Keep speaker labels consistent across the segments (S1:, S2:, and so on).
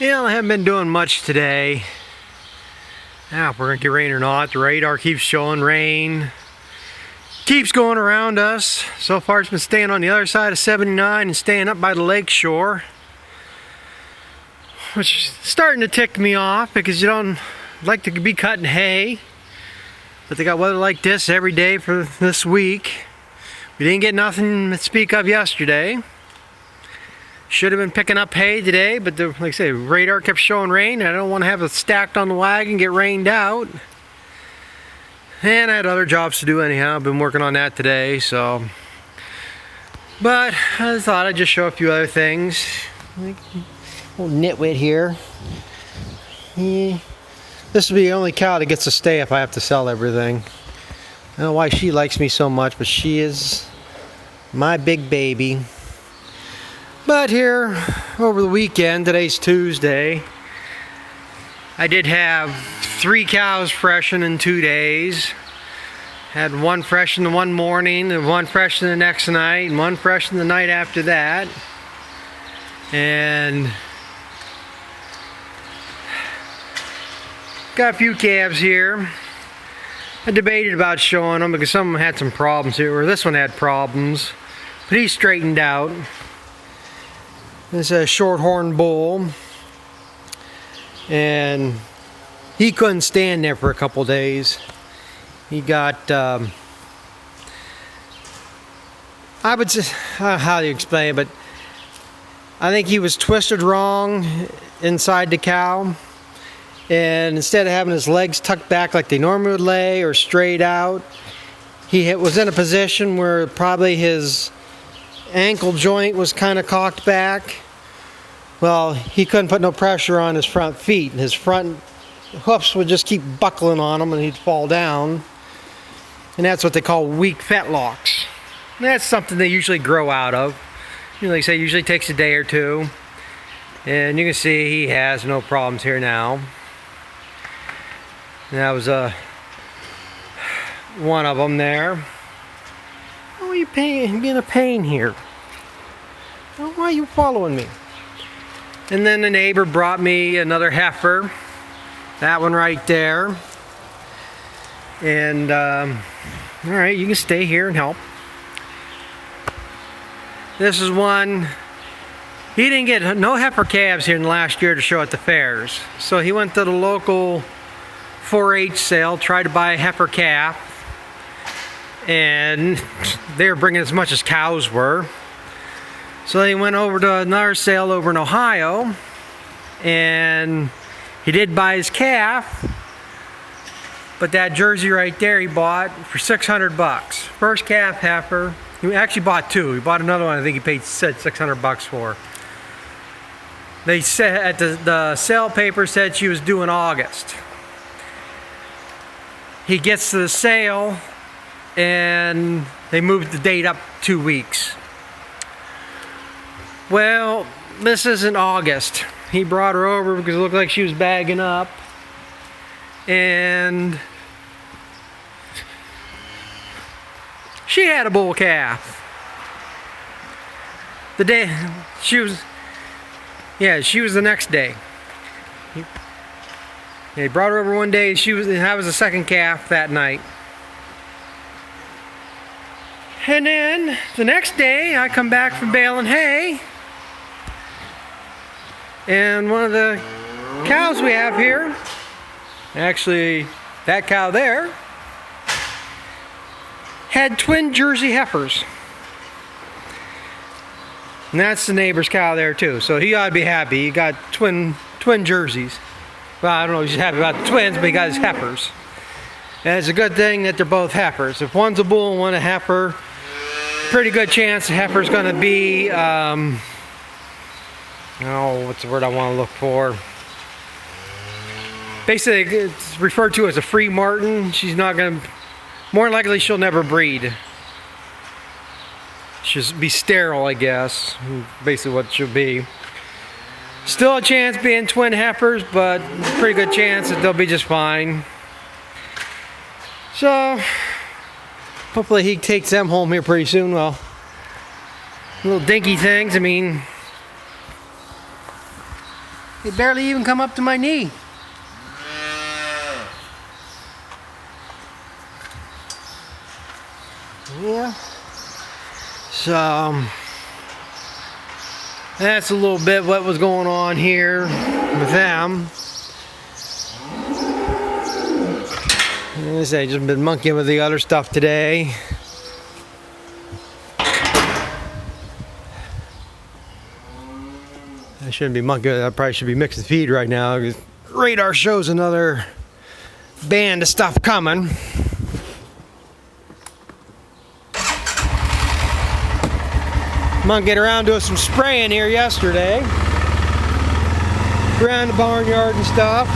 S1: Yeah, I haven't been doing much today. Now, if we're gonna get rain or not, the radar keeps showing rain. Keeps going around us. So far it's been staying on the other side of 79 and staying up by the lake shore. Which is starting to tick me off because you don't like to be cutting hay. But they got weather like this every day for this week. We didn't get nothing to speak of yesterday. Should have been picking up hay today, but like I say, radar kept showing rain. I don't want to have it stacked on the wagon, get rained out. And I had other jobs to do anyhow. I've been working on that today, so. But I thought I'd just show a few other things. Like, little nitwit here. This will be the only cow that gets to stay if I have to sell everything. I don't know why she likes me so much, but she is my big baby. But here, over the weekend, today's Tuesday, I did have 3 cows freshen in 2 days. Had one freshen the one morning, and one freshen the next night, and one freshen the night after that. And got a few calves here. I debated about showing them because some of them had some problems here, or this one had problems, but he's straightened out. This is a shorthorn bull, and he couldn't stand there for a couple days. He got, I would say, how do you explain it, but I think he was twisted wrong inside the cow, and instead of having his legs tucked back like they normally would lay or straight out, he was in a position where probably his ankle joint was kind of cocked back. Well, he couldn't put no pressure on his front feet, and his front hoofs would just keep buckling on him and he'd fall down. And that's what they call weak fetlocks. And that's something they usually grow out of. You know, like I say, it usually takes a day or two. And you can see he has no problems here now. And that was one of them there. Why are you being a pain here? Why are you following me? And then the neighbor brought me another heifer. That one right there. And, alright, you can stay here and help. This is one. He didn't get no heifer calves here in the last year to show at the fairs. So he went to the local 4-H sale, tried to buy a heifer calf. And they were bringing as much as cows were. So he went over to another sale over in Ohio, and he did buy his calf, but that Jersey right there he bought for $600. First calf heifer. He actually bought 2. He bought another one I think he said $600 for. They said the sale paper said she was due in August. He gets to the sale, and they moved the date up 2 weeks. Well, this isn't August. He brought her over because it looked like she was bagging up. And she had a bull calf. The day she was the next day. He brought her over one day, and that was the second calf that night. And then the next day I come back from baling hay, and one of the cows we have here, actually that cow there, had twin Jersey heifers. And that's the neighbor's cow there too, so he ought to be happy. He got twin Jerseys. Well, I don't know if he's happy about the twins, but he got his heifers. And it's a good thing that they're both heifers. If one's a bull and one a heifer, pretty good chance the heifer's going to be, what's the word I want to look for? Basically, it's referred to as a free martin. She's not going to, more than likely she'll never breed. She'll be sterile, I guess, basically what she'll be. Still a chance being twin heifers, but pretty good chance that they'll be just fine. So, hopefully he takes them home here pretty soon. Well, little dinky things, I mean, They barely even come up to my knee. Yeah. So that's a little bit what was going on here with them. As I say, just been monkeying with the other stuff today. I shouldn't be monkeying. I probably should be mixing feed right now because radar shows another band of stuff coming. Monkeyed around doing some spraying here yesterday around the barnyard and stuff.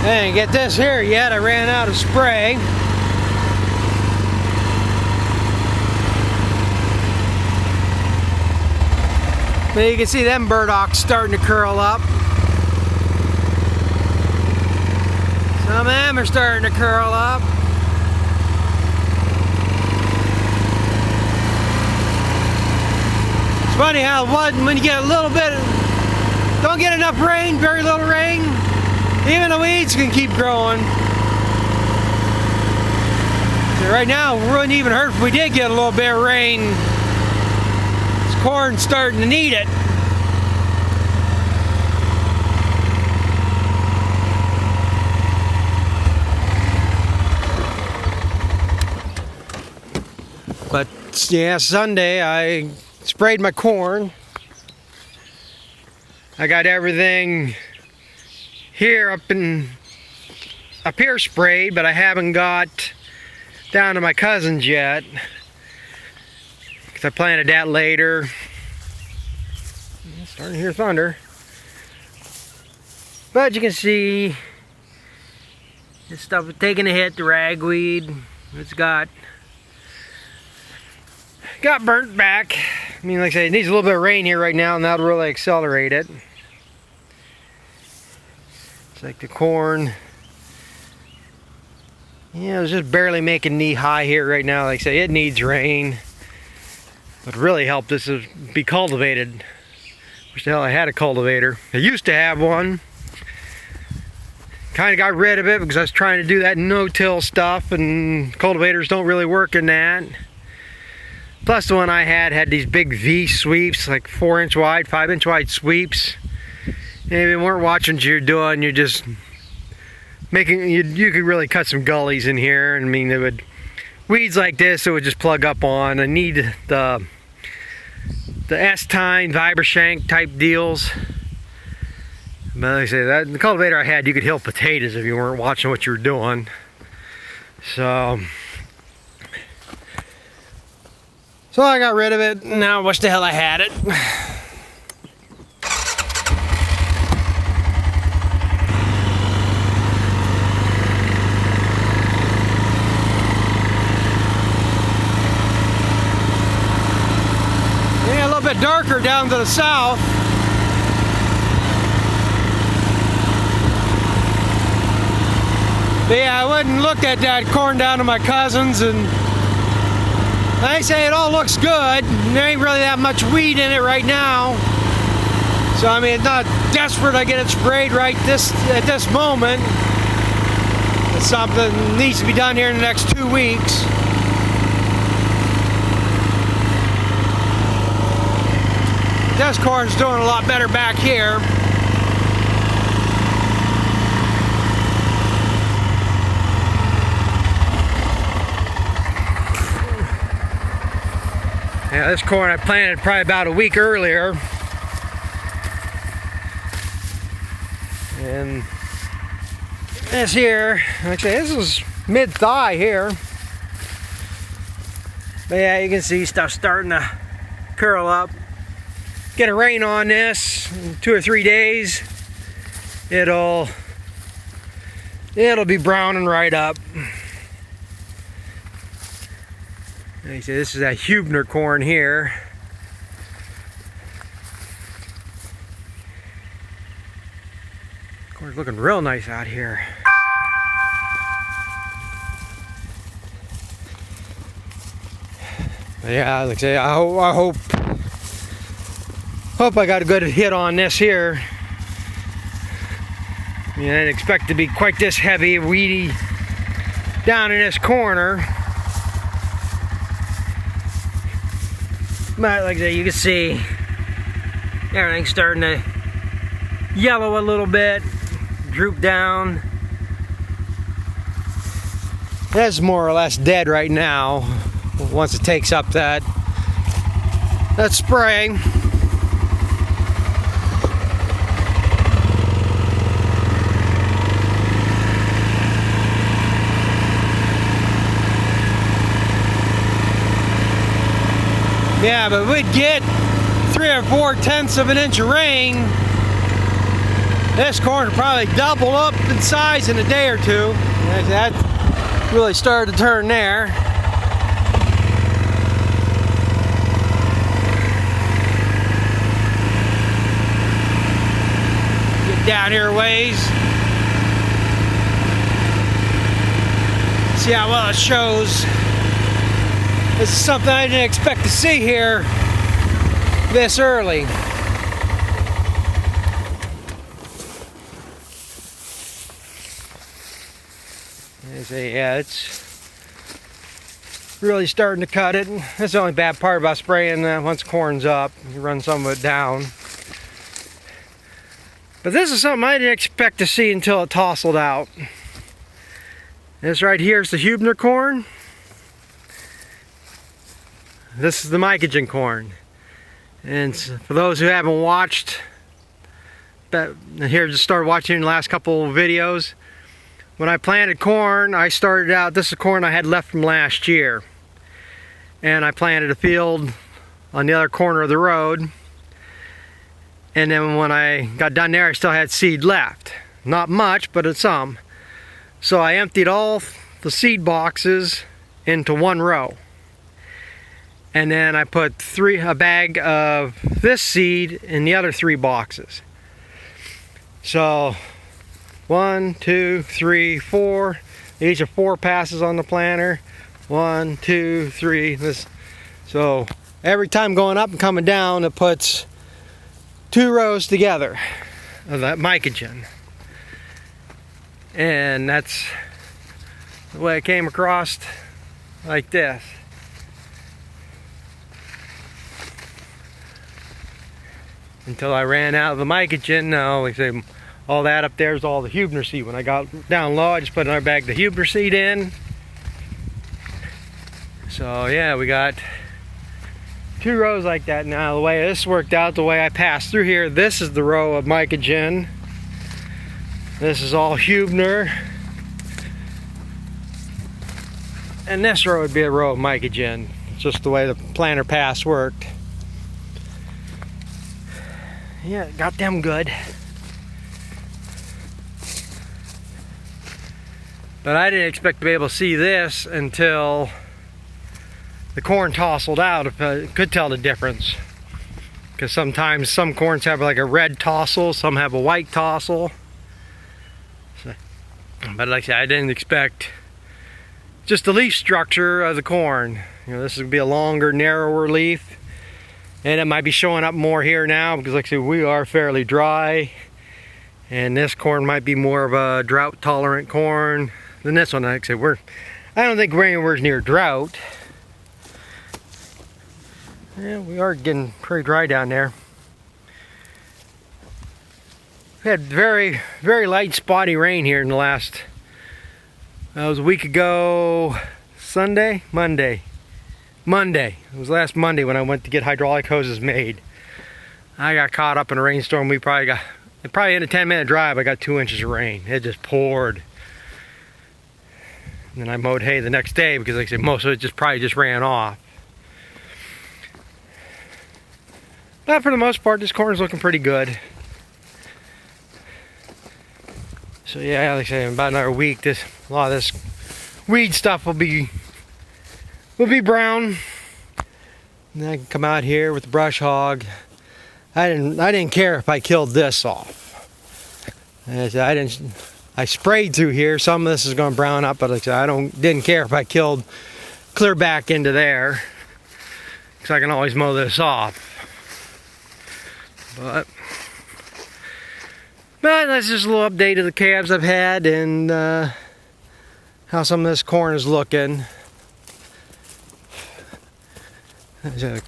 S1: I didn't get this here yet. I ran out of spray. But you can see them burdocks starting to curl up. Some of them are starting to curl up. It's funny how when you get a little bit, don't get enough rain, very little rain, even the weeds can keep growing. So right now, it wouldn't even hurt if we did get a little bit of rain. Corn's starting to need it. But yeah, Sunday I sprayed my corn. I got everything here up here sprayed, but I haven't got down to my cousin's yet. I planted that later. I'm starting to hear thunder. But you can see this stuff is taking a hit, the ragweed. It's got burnt back. I mean, like I said, it needs a little bit of rain here right now and that'll really accelerate it. It's like the corn. Yeah, it's just barely making knee high here right now. Like I say, it needs rain. What really helped this is be cultivated. Wish the hell I had a cultivator. I used to have one. Kind of got rid of it because I was trying to do that no-till stuff and cultivators don't really work in that. Plus the one I had these big V sweeps, like 4-inch wide, 5-inch wide sweeps. And if you weren't watching what you're doing, you're just making, you could really cut some gullies in here. I mean, it would, weeds like this, it would just plug up on. I need the S-tine, Vibrashank type deals. But like I say, the cultivator I had, you could hill potatoes if you weren't watching what you were doing. So I got rid of it. Now I wish the hell I had it. Darker down to the south. But yeah, I went and looked at that corn down to my cousin's and they say it all looks good. There ain't really that much weed in it right now. So I mean, it's not desperate I get it sprayed right at this moment. It's something that needs to be done here in the next 2 weeks. This corn's doing a lot better back here. Yeah, this corn I planted probably about a week earlier. And this here, like I say, this is mid-thigh here. But yeah, you can see stuff starting to curl up. Get a rain on this in 2 or 3 days, it'll be browning right up. Like I say, this is that Hubner corn here. Corn's looking real nice out here. Yeah, like I say, I hope I got a good hit on this here. I mean, I didn't expect to be quite this heavy, weedy down in this corner. But like I say, you can see everything's starting to yellow a little bit, droop down. That's more or less dead right now once it takes up that spraying. Yeah, but we'd get 3 or 4/10 of an inch of rain. This corn would probably double up in size in a day or two. That really started to turn there. Get down here a ways. See how well it shows. This is something I didn't expect to see here this early. Yeah, it's really starting to cut it. That's the only bad part about spraying once corn's up. You run some of it down. But this is something I didn't expect to see until it tousled out. This right here is the Huebner corn. This is the mycogen corn. And for those who haven't watched, but here just started watching the last couple of videos. When I planted corn, I started out, this is corn I had left from last year. And I planted a field on the other corner of the road. And then when I got done there, I still had seed left. Not much, but it's some. So I emptied all the seed boxes into one row. And then I put a bag of this seed in the other 3 boxes. So 1, 2, 3, 4. These are 4 passes on the planter. 1, 2, 3. So every time going up and coming down, it puts 2 rows together of that mycogen. And that's the way it came across, like this. Until I ran out of the mycogen. Now, like I say, all that up there is all the Huebner seed. When I got down low, I just put another bag of the Huebner seed in. So yeah, we got 2 rows like that now. The way this worked out, the way I passed through here, this is the row of mycogen. This is all Huebner. And this row would be a row of mycogen. It's just the way the planter pass worked. Yeah, got them good. But I didn't expect to be able to see this until the corn tousled out, if I could tell the difference. Because sometimes some corns have like a red tassel, some have a white tassel. So, but like I said, I didn't expect just the leaf structure of the corn. You know, this would be a longer, narrower leaf. And it might be showing up more here now because like I said, we are fairly dry. And this corn might be more of a drought tolerant corn than this one. Like I said, I don't think we're anywhere near drought. Yeah, we are getting pretty dry down there. We had very, very light spotty rain here in the last, it was a week ago, Monday. It was last Monday when I went to get hydraulic hoses made. I got caught up in a rainstorm. We probably in a 10-minute drive, I got 2 inches of rain. It just poured. And then I mowed hay the next day because like I said, most of it probably just ran off. But for the most part, this corn's looking pretty good. So yeah, like I say, in about another week, a lot of this weed stuff will be brown. And I can come out here with the brush hog. I didn't care if I killed this off. I sprayed through here. Some of this is going to brown up, but like I said, didn't care if I killed clear back into there. because I can always mow this off. But that's just a little update of the calves I've had and how some of this corn is looking.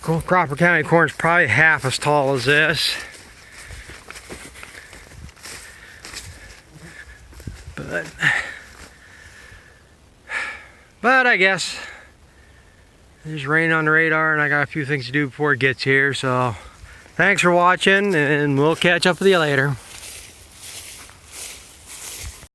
S1: Crawford County corn is probably half as tall as this. But I guess there's rain on the radar and I got a few things to do before it gets here. So thanks for watching and we'll catch up with you later.